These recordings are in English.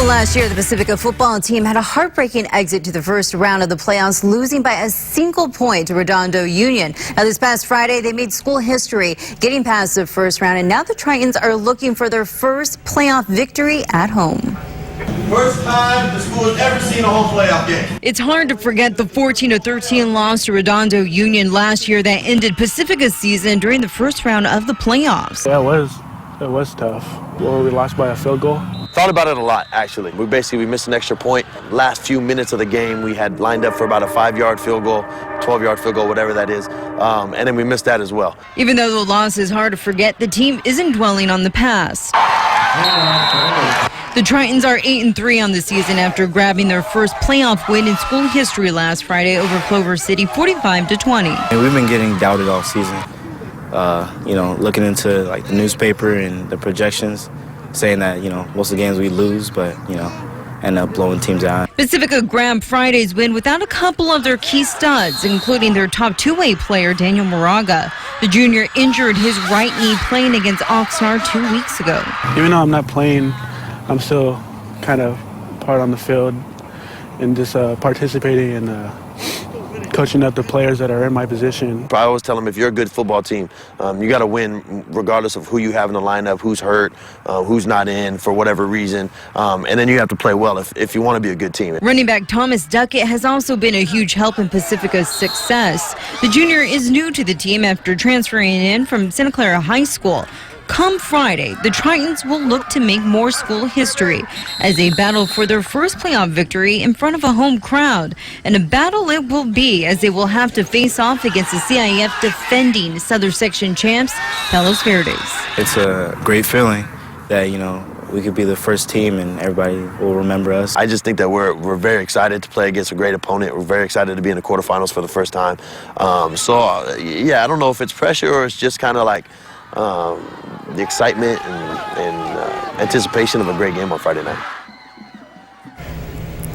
Last year, the Pacifica football team had a heartbreaking exit to the first round of the playoffs, losing by a single point to Redondo Union. Now, this past Friday, they made school history, getting past the first round, and now the Tritons are looking for their first playoff victory at home. First time the school has ever seen a home playoff game. It's hard to forget the 14-13 loss to Redondo Union last year that ended Pacifica's season during the first round of the playoffs. Yeah, it was tough. Well, we lost by a field goal. Thought about it a lot, actually. We missed an extra point. Last few minutes of the game, we had lined up for about a 5-yard field goal, 12-yard field goal, whatever that is, and then we missed that as well. Even though the loss is hard to forget, the team isn't dwelling on the past. The Tritons are 8-3 on the season after grabbing their first playoff win in school history last Friday over Clover City, 45-20. We've been getting doubted all season. Looking into like the newspaper and the projections, saying that, most of the games we lose, but, end up blowing teams out. Pacifica grabbed Friday's win without a couple of their key studs, including their top two-way player, Daniel Moraga. The junior injured his right knee playing against Oxnard 2 weeks ago. Even though I'm not playing, I'm still kind of part on the field and just participating and coaching up the players that are in my position. I always tell them, if you're a good football team, you got to win regardless of who you have in the lineup, who's hurt, who's not in for whatever reason, and then you have to play well if you want to be a good team. Running back Thomas Duckett has also been a huge help in Pacifica's success. The junior is new to the team after transferring in from Santa Clara High School. Come Friday, the Tritons will look to make more school history as they battle for their first playoff victory in front of a home crowd. And a battle it will be, as they will have to face off against the CIF defending Southern Section champs, Palos Verdes. It's a great feeling that, we could be the first team and everybody will remember us. I just think that we're very excited to play against a great opponent. We're very excited to be in the quarterfinals for the first time. I don't know if it's pressure or it's just kind of like the excitement and anticipation of a great game on Friday night.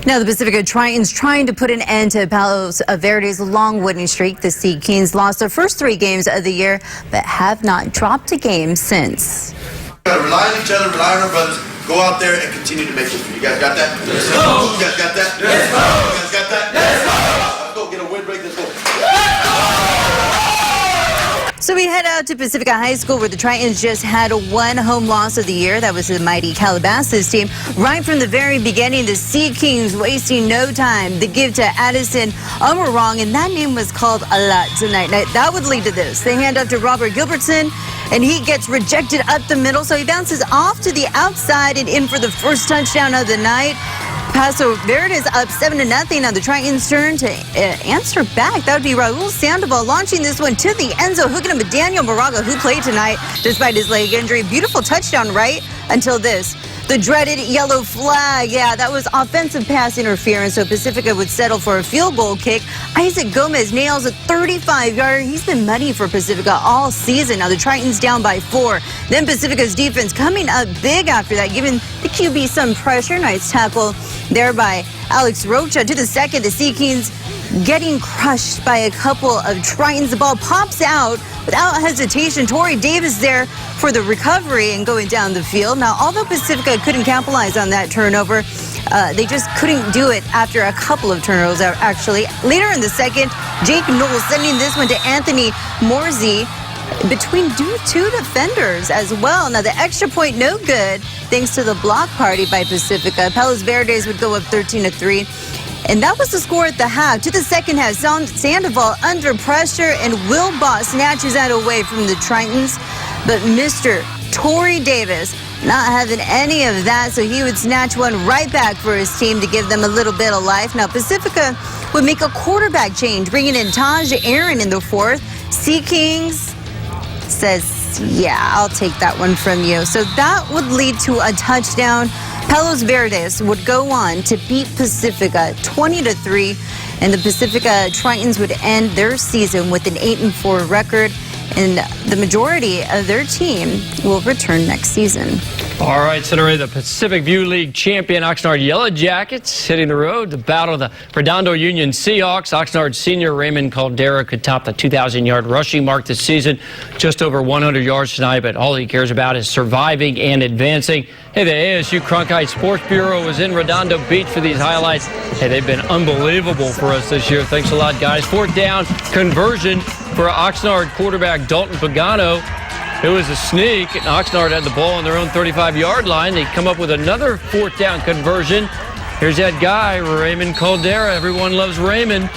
Now, the Pacifica Tritons trying to put an end to Palos Verdes' long winning streak. The Sea Kings lost their first 3 games of the year, but have not dropped a game since. We gotta rely on each other, rely on our brothers, go out there and continue to make history. You guys got that? Let's go! You guys got that? Let's go! You guys got that? Let's go! Let's go get a windbreak this goal. So we head out to Pacifica High School, where the Tritons just had 1 home loss of the year. That was the mighty Calabasas team. Right from the very beginning, the Sea Kings wasting no time. The give to Addison Umurong, and that name was called a lot tonight. Now, that would lead to this. They hand up to Robert Gilbertson, and he gets rejected up the middle, so he bounces off to the outside and in for the first touchdown of the night. Paso Verdes up 7-0. Now the Tritons turn to answer back. That would be Raul Sandoval launching this one to the end zone, hooking him with Daniel Moraga, who played tonight despite his leg injury. Beautiful touchdown right until this. The dreaded yellow flag. Yeah, that was offensive pass interference, so Pacifica would settle for a field goal kick. Isaac Gomez nails a 35-yarder. He's been muddy for Pacifica all season. Now the Tritons down by 4. Then Pacifica's defense coming up big after that, giving the QB some pressure. Nice tackle there by Alex Rocha. To the second, the Sea Kings getting crushed by a couple of Tritons. The ball pops out without hesitation. Torrey Davis there for the recovery and going down the field. Now, although Pacifica couldn't capitalize on that turnover, they just couldn't do it after a couple of turnovers, actually. Later in the second, Jake Knowles sending this one to Anthony Morsey between 2 defenders as well. Now, the extra point no good thanks to the block party by Pacifica. Palos Verdes would go up 13-3. And that was the score at the half. To the second half, Sandoval under pressure, and Wilbot snatches that away from the Tritons. But Mr. Torrey Davis not having any of that, so he would snatch one right back for his team to give them a little bit of life. Now, Pacifica would make a quarterback change, bringing in Taj Aaron in the 4th. Sea Kings says, yeah, I'll take that one from you. So that would lead to a touchdown. Palos Verdes would go on to beat Pacifica 20-3, and the Pacifica Tritons would end their season with an 8-4 record, and the majority of their team will return next season. All right, Senator, the Pacific View League champion Oxnard Yellow Jackets hitting the road to battle the Redondo Union Seahawks. Oxnard senior Raymond Caldera could top the 2,000-yard rushing mark this season, just over 100 yards tonight, but all he cares about is surviving and advancing. Hey, the ASU Cronkite Sports Bureau was in Redondo Beach for these highlights. Hey, they've been unbelievable for us this year. Thanks a lot, guys. Fourth down conversion for Oxnard quarterback Dalton Pagano. It was a sneak, and Oxnard had the ball on their own 35-yard line. They come up with another fourth down conversion. Here's that guy, Raymond Caldera. Everyone loves Raymond.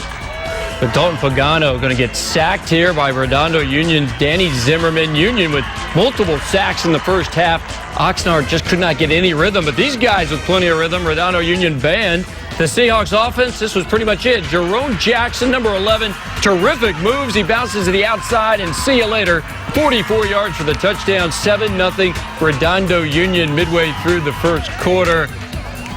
But Dalton Pagano going to get sacked here by Redondo Union's Danny Zimmerman. Union with multiple sacks in the first half. Oxnard just could not get any rhythm, but these guys with plenty of rhythm. Redondo Union banned. The Seahawks offense, this was pretty much it. Jerome Jackson, number 11, terrific moves. He bounces to the outside, and see you later. 44 yards for the touchdown, 7-0 Redondo Union midway through the first quarter.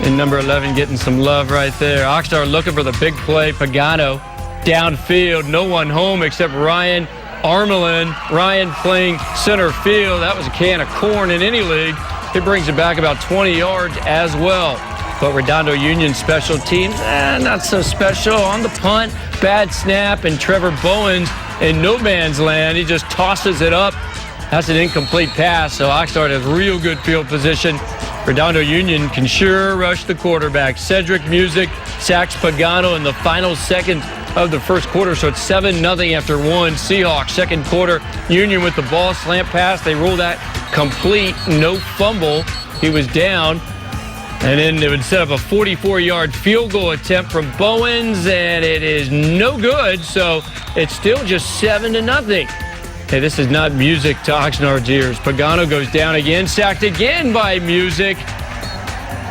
And number 11 getting some love right there. Oxnard looking for the big play. Pagano downfield, no one home except Ryan Armelin. Ryan playing center field. That was a can of corn in any league. It brings it back about 20 yards as well. But Redondo Union special teams, not so special. On the punt, bad snap, and Trevor Bowens in no man's land. He just tosses it up. That's an incomplete pass, so Oxnard has real good field position. Redondo Union can sure rush the quarterback. Cedric Music sacks Pagano in the final seconds of the first quarter, so it's 7-0 after one. Seahawks, second quarter, Union with the ball, slant pass. They roll that complete, no fumble. He was down. And then they would set up a 44-yard field goal attempt from Bowens, and it is no good, so it's still just 7-0. Hey, this is not music to Oxnard's ears. Pagano goes down again, sacked again by Music.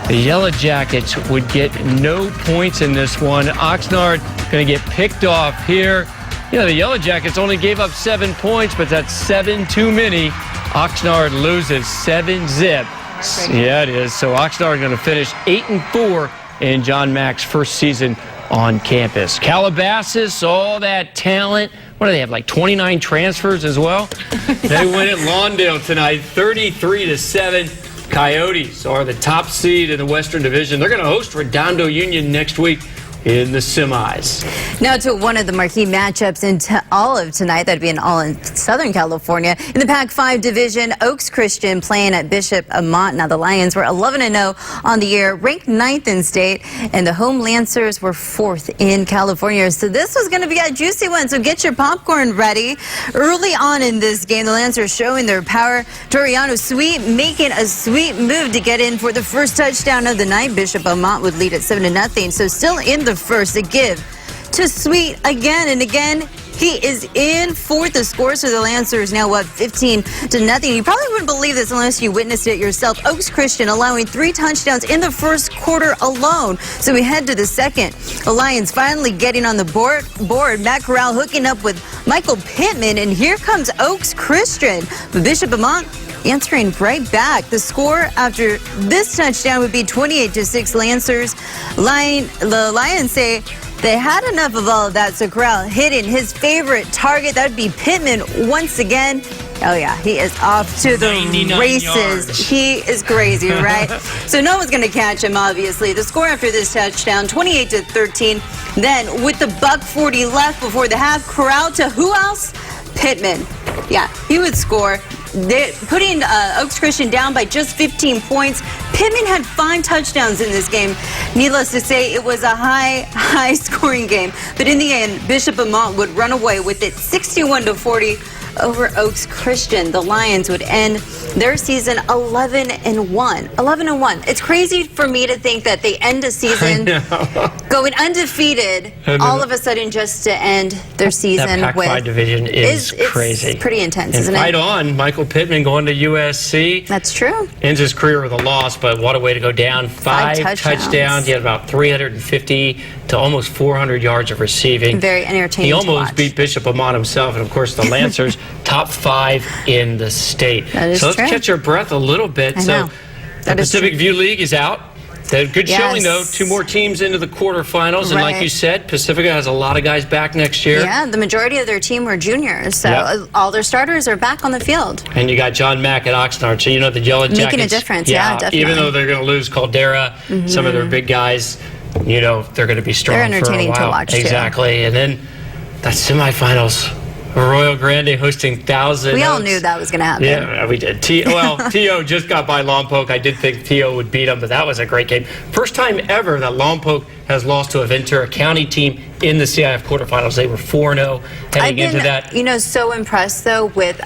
The Yellow Jackets would get no points in this one. Oxnard going to get picked off here. You know, the Yellow Jackets only gave up 7 points, but that's 7 too many. Oxnard loses 7-0. Yeah, it is. So Oxnard going to finish 8-4 in John Mack's first season on campus. Calabasas, all that talent. What do they have, like 29 transfers as well? They win at Lawndale tonight, 33-7. Coyotes are the top seed in the Western Division. They're going to host Redondo Union next week in the semis. Now to one of the marquee matchups in all of tonight. That'd be all in Southern California. In the Pac-5 division, Oaks Christian playing at Bishop Amat. Now the Lions were 11-0 on the year, ranked 9th in state, and the home Lancers were 4th in California. So this was going to be a juicy one. So get your popcorn ready. Early on in this game, the Lancers showing their power. Toriano Sweet making a sweet move to get in for the first touchdown of the night. Bishop Amat would lead at 7-0. So still in the first, a give to Sweet again and again. He is in fourth. The scores for the Lancers now up 15-0. You probably wouldn't believe this unless you witnessed it yourself. Oaks Christian allowing 3 touchdowns in the first quarter alone. So we head to the second. The Lions finally getting on the board. Matt Corral hooking up with Michael Pittman, and here comes Oaks Christian. But Bishop Amat answering right back. The score after this touchdown would be 28-6 Lancers. The Lions say they had enough of all of that, so Corral hitting his favorite target. That would be Pittman once again. Oh, yeah, he is off to the races. Yards. He is crazy, right? So no one's going to catch him, obviously. The score after this touchdown, 28-13. Then with the $1:40 left before the half, Corral to who else? Pittman. Yeah, he would score. They're putting Oaks Christian down by just 15 points. Pittman had 5 touchdowns in this game. Needless to say, it was a high scoring game. But in the end, Bishop Amat would run away with it 61-40 over Oaks Christian. The Lions would end their season 11-1. 11-1. It's crazy for me to think that they end a season going undefeated, all of a sudden just to end their season that Pac-5 division is crazy. It's pretty intense, and isn't it? Right on, Michael Pittman going to USC. That's true. Ends his career with a loss, but what a way to go down. 5 touchdowns. He had about 350 to almost 400 yards of receiving. Very entertaining. He almost beat Bishop Amat himself, and of course the Lancers top 5 in the state. That is so let's true. catch our breath a little bit. I know. So the Pacific View League is out. Good showing, though. 2 more teams into the quarterfinals. And like you said, Pacifica has a lot of guys back next year. Yeah, the majority of their team were juniors. So all their starters are back on the field. And you got John Mack at Oxnard. So, you know, the Yellow Jackets. Making a difference, yeah, definitely. Even though they're going to lose Caldera, some of their big guys, you know, they're going to be strong. They're entertaining for a while. to watch, exactly. And then that semifinals. Royal Grande hosting Thousand We all Oaks. knew that was going to happen. Yeah, we did. T.O. just got by Lompoc. I did think T.O. would beat them, but that was a great game. First time ever that Lompoc has lost to a Ventura County team in the CIF quarterfinals. They were 4-0 heading into that. You know, so impressed, though, with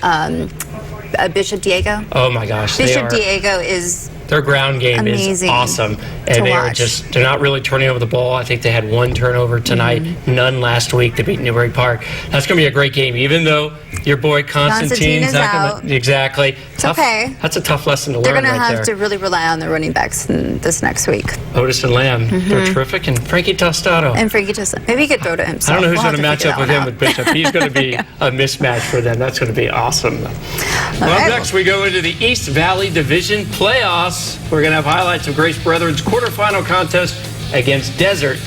Bishop Diego. Oh, my gosh. Bishop Diego is their ground game is awesome. And they're not really turning over the ball. I think they had 1 turnover tonight, none last week to beat Newbury Park. That's going to be a great game, even though your boy Constantine's out. Exactly. It's okay. That's a tough lesson to learn. They're going to right have to really rely on the running backs this next week. Otis and Lamb, they're terrific. And Frankie Tostato. And Frankie Tostato. Maybe he could throw to himself. I don't know who's going to match up with him with Bishop. He's going to be a mismatch for them. That's going to be awesome. Well, up next, we go into the East Valley Division playoffs. We're going to have highlights of Grace Brethren's quarterfinal contest against Desert.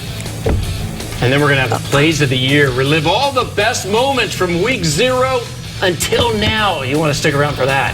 And then we're going to have the plays of the year. Relive all the best moments from week 0 until now. You want to stick around for that.